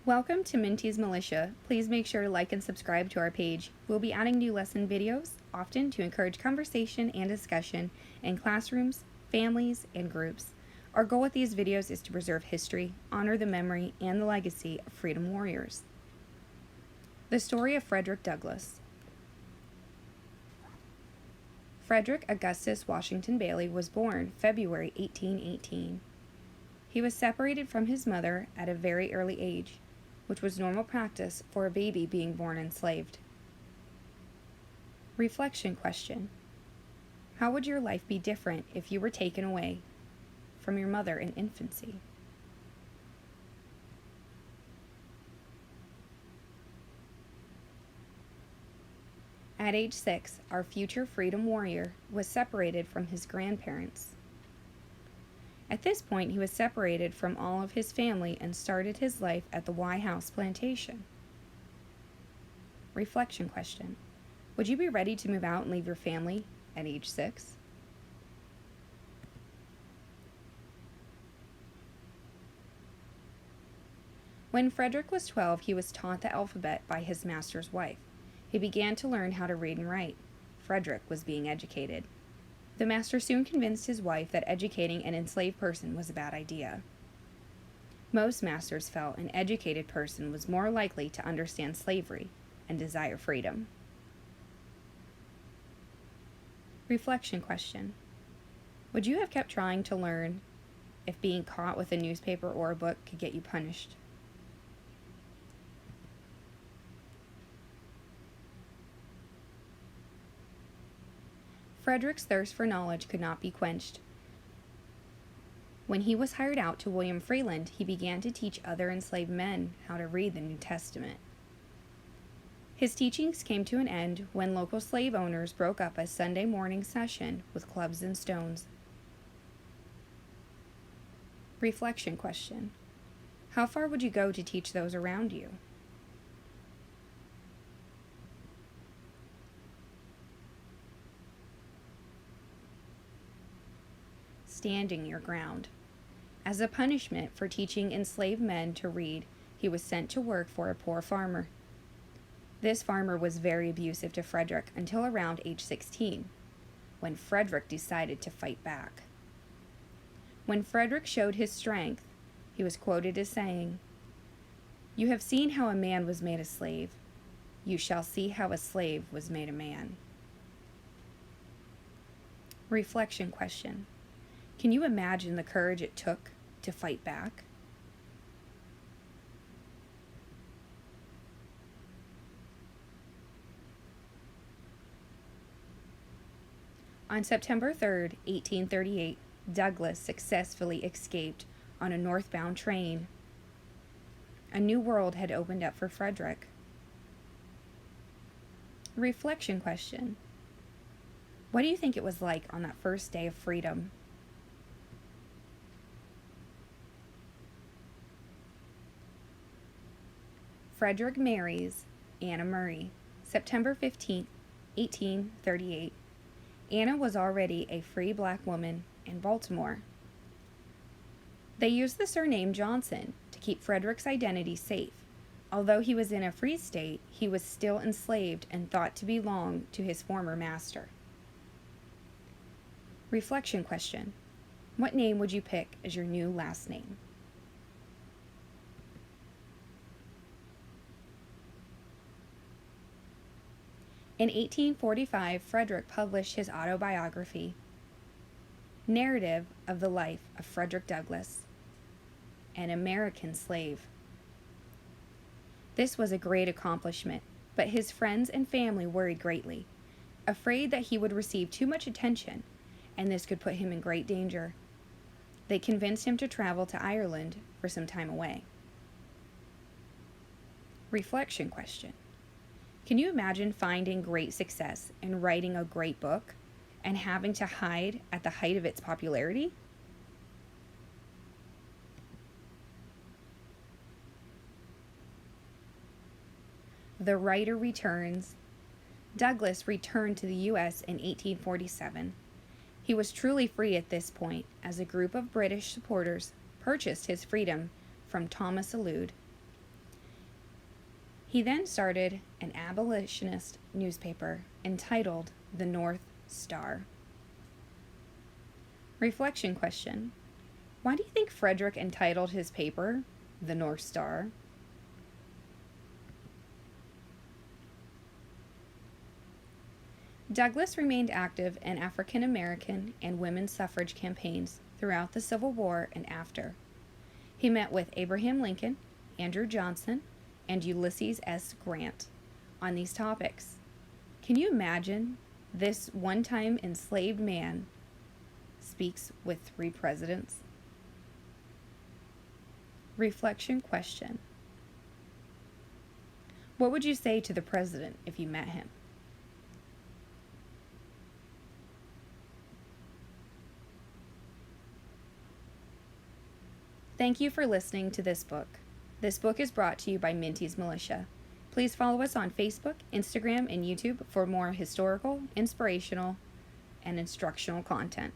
Welcome to Minty's Militia. Please make sure to like and subscribe to our page. We'll be adding new lesson videos, often to encourage conversation and discussion in classrooms, families, and groups. Our goal with these videos is to preserve history, honor the memory, and the legacy of freedom warriors. The story of Frederick Douglass. Frederick Augustus Washington Bailey was born February 1818. He was separated from his mother at a very early age, which was normal practice for a baby being born enslaved. Reflection question: how would your life be different if you were taken away from your mother in infancy? At age 6, our future freedom warrior was separated from his grandparents. At this point, he was separated from all of his family and started his life at the Y House plantation. Reflection question: would you be ready to move out and leave your family at age 6? When Frederick was 12, he was taught the alphabet by his master's wife. He began to learn how to read and write. Frederick was being educated. The master soon convinced his wife that educating an enslaved person was a bad idea. Most masters felt an educated person was more likely to understand slavery and desire freedom. Reflection question: would you have kept trying to learn if being caught with a newspaper or a book could get you punished? Frederick's thirst for knowledge could not be quenched. When he was hired out to William Freeland, he began to teach other enslaved men how to read the New Testament. His teachings came to an end when local slave owners broke up a Sunday morning session with clubs and stones. Reflection question: how far would you go to teach those around you? Standing your ground. As a punishment for teaching enslaved men to read, he was sent to work for a poor farmer. This farmer was very abusive to Frederick until around age 16, when Frederick decided to fight back. When Frederick showed his strength, he was quoted as saying, "You have seen how a man was made a slave. You shall see how a slave was made a man." Reflection question: can you imagine the courage it took to fight back? On September 3, 1838, Douglass successfully escaped on a northbound train. A new world had opened up for Frederick. Reflection question: what do you think it was like on that first day of freedom? Frederick marries Anna Murray, September 15, 1838. Anna was already a free black woman in Baltimore. They used the surname Johnson to keep Frederick's identity safe. Although he was in a free state, he was still enslaved and thought to belong to his former master. Reflection question: what name would you pick as your new last name? In 1845, Frederick published his autobiography, Narrative of the Life of Frederick Douglass, an American Slave. This was a great accomplishment, but his friends and family worried greatly, afraid that he would receive too much attention, and this could put him in great danger. They convinced him to travel to Ireland for some time away. Reflection question: can you imagine finding great success in writing a great book and having to hide at the height of its popularity? The writer returns. Douglass returned to the U.S. in 1847. He was truly free at this point, as a group of British supporters purchased his freedom from Thomas Alude. He then started an abolitionist newspaper entitled The North Star. Reflection question: why do you think Frederick entitled his paper The North Star? Douglass remained active in African American and women's suffrage campaigns throughout the Civil War and after. He met with Abraham Lincoln, Andrew Johnson, and Ulysses S. Grant on these topics. Can you imagine this one-time enslaved man speaks with 3 presidents? Reflection question: what would you say to the president if you met him? Thank you for listening to this book. This book is brought to you by Minty's Militia. Please follow us on Facebook, Instagram, and YouTube for more historical, inspirational, and instructional content.